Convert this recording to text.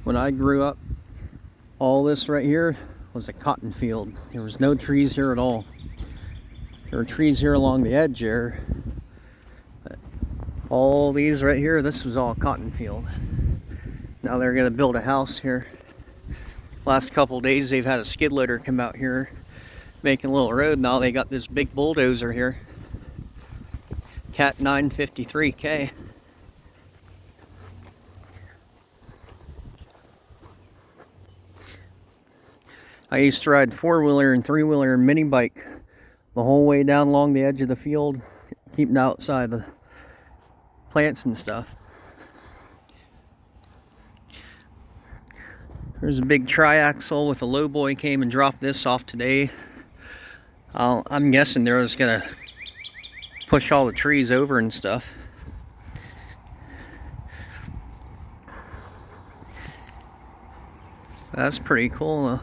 When I grew up, all this right here was a cotton field. There was no trees here at all. There were trees here along the edge here. But all these right here, this was all cotton field. Now they're gonna build a house here. Last couple days they've had a skid loader come out here making a little road. Now they got this big bulldozer here. Cat 953K. I used to ride four-wheeler and three-wheeler and mini bike the whole way down along the edge of the field, keeping outside the plants and stuff. There's a big triaxle with a lowboy came and dropped this off today. I'm guessing they're just gonna push all the trees over and stuff. That's pretty cool though.